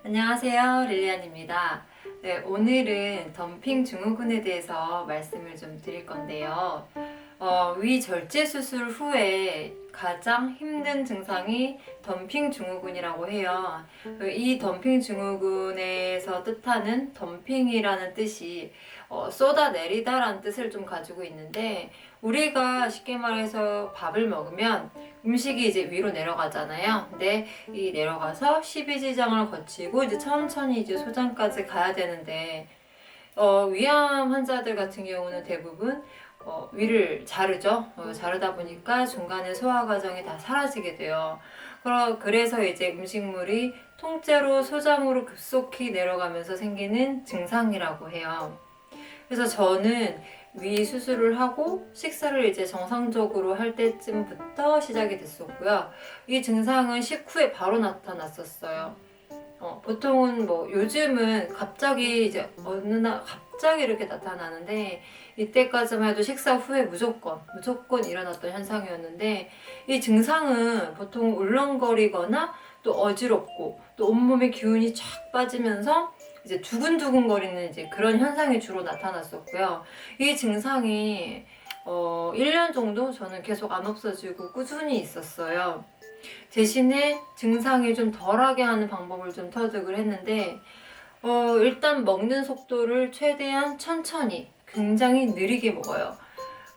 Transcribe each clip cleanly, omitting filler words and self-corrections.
안녕하세요, 릴리안입니다. 네, 오늘은 덤핑 증후군에 대해서 말씀을 좀 드릴 건데요. 위절제 수술 후에 가장 힘든 증상이 덤핑 증후군이라고 해요. 이 덤핑 증후군에서 뜻하는 덤핑이라는 뜻이 쏟아내리다라는 뜻을 좀 가지고 있는데, 우리가 쉽게 말해서 밥을 먹으면 음식이 이제 위로 내려가잖아요. 근데 이 내려가서 십이지장을 거치고 이제 천천히 이제 소장까지 가야 되는데, 위암 환자들 같은 경우는 대부분 위를 자르죠. 자르다 보니까 중간에 소화 과정이 다 사라지게 돼요. 그래서 이제 음식물이 통째로 소장으로 급속히 내려가면서 생기는 증상이라고 해요. 그래서 저는 위 수술을 하고 식사를 이제 정상적으로 할 때쯤부터 시작이 됐었고요. 이 증상은 식후에 바로 나타났었어요. 보통은 뭐 요즘은 갑자기 이제 어느 날 갑자기 이렇게 나타나는데, 이때까지만 해도 식사 후에 무조건 일어났던 현상이었는데, 이 증상은 보통 울렁거리거나 또 어지럽고 또 온몸에 기운이 쫙 빠지면서 이제 두근두근거리는 이제 그런 현상이 주로 나타났었고요. 이 증상이 1년 정도 저는 계속 안 없어지고 꾸준히 있었어요. 대신에 증상이 좀 덜하게 하는 방법을 좀 터득을 했는데, 일단 먹는 속도를 최대한 천천히, 굉장히 느리게 먹어요.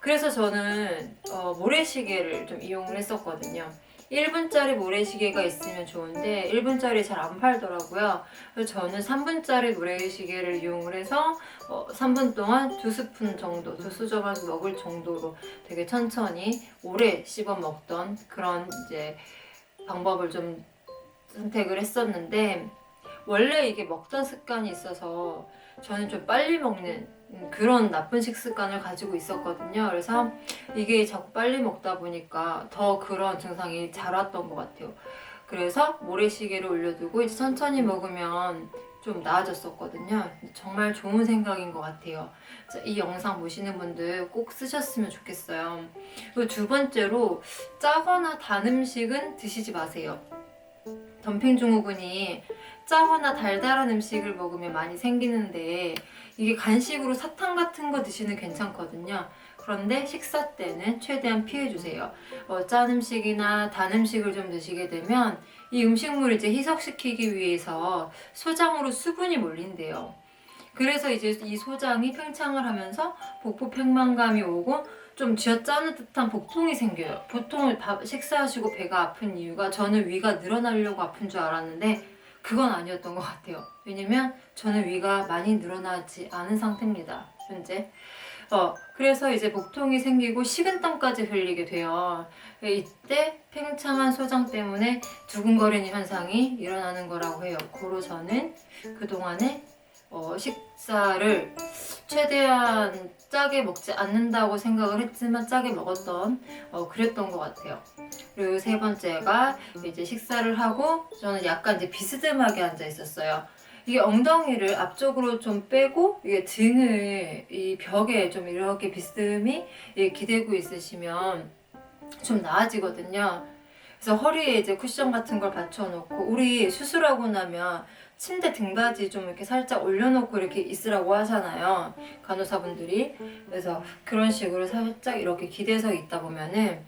그래서 저는 모래시계를 좀 이용을 했었거든요. 1분짜리 모래시계가 있으면 좋은데 1분짜리 잘 안 팔더라고요. 그래서 저는 3분짜리 모래시계를 이용을 해서 3분 동안 2스푼 정도, 2수저만 먹을 정도로 되게 천천히 오래 씹어 먹던 그런 이제 방법을 좀 선택을 했었는데, 원래 이게 먹던 습관이 있어서 저는 좀 빨리 먹는 그런 나쁜 식습관을 가지고 있었거든요. 그래서 이게 자꾸 빨리 먹다 보니까 더 그런 증상이 잘 왔던 것 같아요. 그래서 모래시계를 올려두고 이제 천천히 먹으면 좀 나아졌었거든요. 정말 좋은 생각인 것 같아요. 이 영상 보시는 분들 꼭 쓰셨으면 좋겠어요. 그리고 두 번째로, 짜거나 단 음식은 드시지 마세요. 덤핑 증후군이 짜거나 달달한 음식을 먹으면 많이 생기는데, 이게 간식으로 사탕 같은 거 드시는 괜찮거든요. 그런데 식사 때는 최대한 피해주세요. 짠 음식이나 단 음식을 좀 드시게 되면 이 음식물을 이제 희석시키기 위해서 소장으로 수분이 몰린대요. 그래서 이제 이 소장이 팽창을 하면서 복부 팽만감이 오고 좀 쥐어짜는 듯한 복통이 생겨요. 보통 식사하시고 배가 아픈 이유가, 저는 위가 늘어나려고 아픈 줄 알았는데 그건 아니었던 것 같아요. 왜냐면 저는 위가 많이 늘어나지 않은 상태입니다, 현재. 그래서 이제 복통이 생기고 식은땀까지 흘리게 돼요. 이때 팽창한 소장 때문에 두근거리는 현상이 일어나는 거라고 해요. 고로 저는 그동안에 식사를 최대한 짜게 먹지 않는다고 생각을 했지만 짜게 먹었던 그랬던 것 같아요. 그리고 세 번째가, 이제 식사를 하고 저는 약간 이제 비스듬하게 앉아 있었어요. 이게 엉덩이를 앞쪽으로 좀 빼고 이게 등을 이 벽에 좀 이렇게 비스듬히 기대고 있으시면 좀 나아지거든요. 그래서 허리에 이제 쿠션 같은 걸 받쳐놓고, 우리 수술하고 나면 침대 등받이 좀 이렇게 살짝 올려놓고 이렇게 있으라고 하잖아요, 간호사분들이. 그래서 그런 식으로 살짝 이렇게 기대서 있다 보면은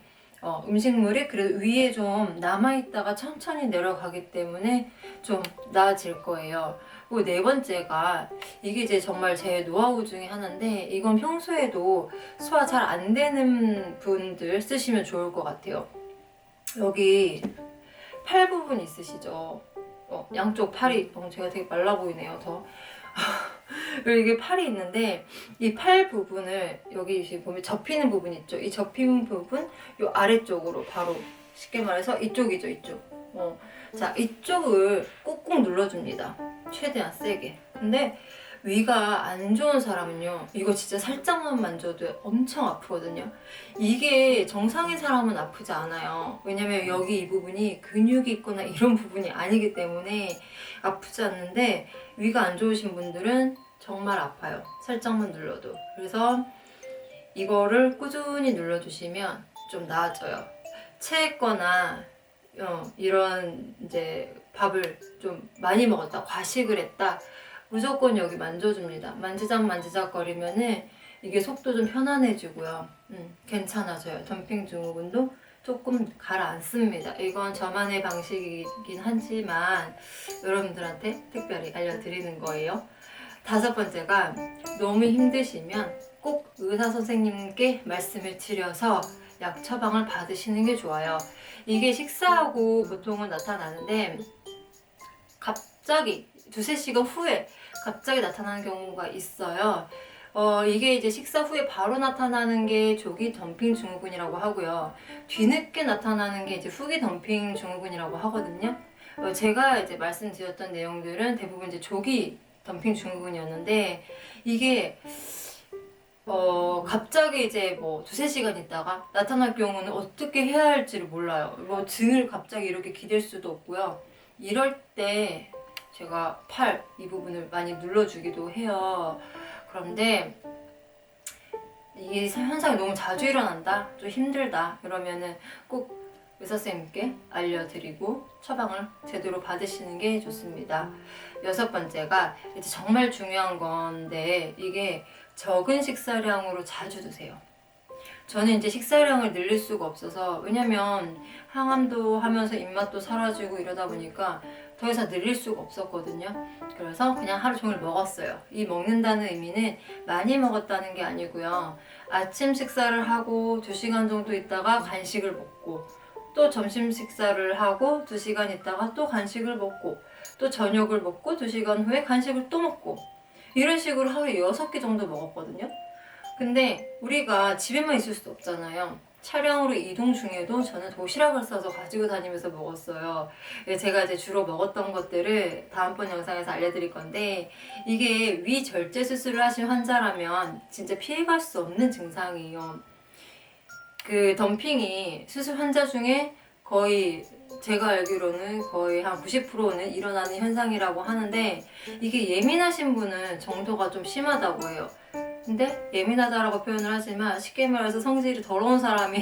음식물이 그래도 위에 좀 남아있다가 천천히 내려가기 때문에 좀 나아질 거예요. 그리고 네 번째가, 이게 이제 정말 제 노하우 중에 하나인데, 이건 평소에도 소화 잘 안 되는 분들 쓰시면 좋을 것 같아요. 여기 팔 부분 있으시죠? 양쪽 팔이, 제가 되게 말라 보이네요, 더. 그리고 이게 팔이 있는데, 이 팔 부분을 여기 지금 보면 접히는 부분 있죠? 이 접히는 부분, 이 아래쪽으로 바로, 쉽게 말해서 이쪽이죠, 이쪽. 자, 이쪽을 꾹꾹 눌러줍니다. 최대한 세게. 근데 위가 안 좋은 사람은요, 이거 진짜 살짝만 만져도 엄청 아프거든요. 이게 정상인 사람은 아프지 않아요. 왜냐면 여기 이 부분이 근육이 있거나 이런 부분이 아니기 때문에 아프지 않는데, 위가 안 좋으신 분들은 정말 아파요, 살짝만 눌러도. 그래서 이거를 꾸준히 눌러주시면 좀 나아져요. 체했거나 이런 이제 밥을 좀 많이 먹었다, 과식을 했다, 무조건 여기 만져줍니다. 만지작 거리면은 이게 속도 좀 편안해지고요. 괜찮아져요. 덤핑 증후군도 조금 가라앉습니다. 이건 저만의 방식이긴 하지만 여러분들한테 특별히 알려드리는 거예요. 다섯 번째가, 너무 힘드시면 꼭 의사 선생님께 말씀을 드려서 약 처방을 받으시는 게 좋아요. 이게 식사하고 보통은 나타나는데 갑자기 두세 시간 후에 갑자기 나타나는 경우가 있어요. 이게 이제 식사 후에 바로 나타나는 게 조기 덤핑 증후군이라고 하고요. 뒤늦게 나타나는 게 이제 후기 덤핑 증후군이라고 하거든요. 제가 이제 말씀드렸던 내용들은 대부분 이제 조기 덤핑 증후군이었는데, 이게 갑자기 이제 뭐 두세 시간 있다가 나타날 경우는 어떻게 해야 할지를 몰라요. 뭐 등을 갑자기 이렇게 기댈 수도 없고요. 이럴 때 제가 팔 이 부분을 많이 눌러주기도 해요. 그런데 이 현상이 너무 자주 일어난다, 좀 힘들다 이러면은 꼭 의사 선생님께 알려드리고 처방을 제대로 받으시는 게 좋습니다. 여섯 번째가 이제 정말 중요한 건데, 이게 적은 식사량으로 자주 드세요. 저는 이제 식사량을 늘릴 수가 없어서, 왜냐면 항암도 하면서 입맛도 사라지고 이러다 보니까 더 이상 늘릴 수가 없었거든요. 그래서 그냥 하루 종일 먹었어요. 이 먹는다는 의미는 많이 먹었다는 게 아니고요. 아침 식사를 하고 2시간 정도 있다가 간식을 먹고, 또 점심 식사를 하고 2시간 있다가 또 간식을 먹고, 또 저녁을 먹고 2시간 후에 간식을 또 먹고, 이런 식으로 하루에 6개 정도 먹었거든요. 근데 우리가 집에만 있을 수도 없잖아요. 차량으로 이동 중에도 저는 도시락을 싸서 가지고 다니면서 먹었어요. 제가 이제 주로 먹었던 것들을 다음번 영상에서 알려드릴 건데, 이게 위절제 수술을 하신 환자라면 진짜 피해갈 수 없는 증상이에요. 그 덤핑이 수술 환자 중에 거의, 제가 알기로는 거의 한 90%는 일어나는 현상이라고 하는데, 이게 예민하신 분은 정도가 좀 심하다고 해요. 근데 예민하다라고 표현을 하지만 쉽게 말해서 성질이 더러운 사람이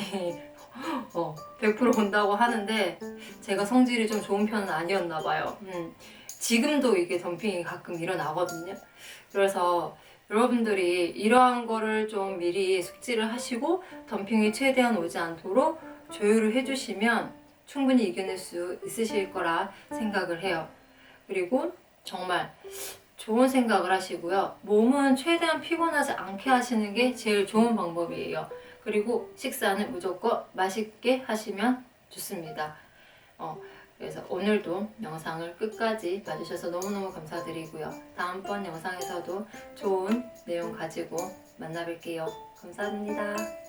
100% 온다고 하는데, 제가 성질이 좀 좋은 편은 아니었나 봐요. 지금도 이게 덤핑이 가끔 일어나거든요. 그래서 여러분들이 이러한 거를 좀 미리 숙지를 하시고 덤핑이 최대한 오지 않도록 조율을 해주시면 충분히 이겨낼 수 있으실 거라 생각을 해요. 그리고 정말 좋은 생각을 하시고요. 몸은 최대한 피곤하지 않게 하시는 게 제일 좋은 방법이에요. 그리고 식사는 무조건 맛있게 하시면 좋습니다. 그래서 오늘도 영상을 끝까지 봐주셔서 너무너무 감사드리고요. 다음번 영상에서도 좋은 내용 가지고 만나 뵐게요. 감사합니다.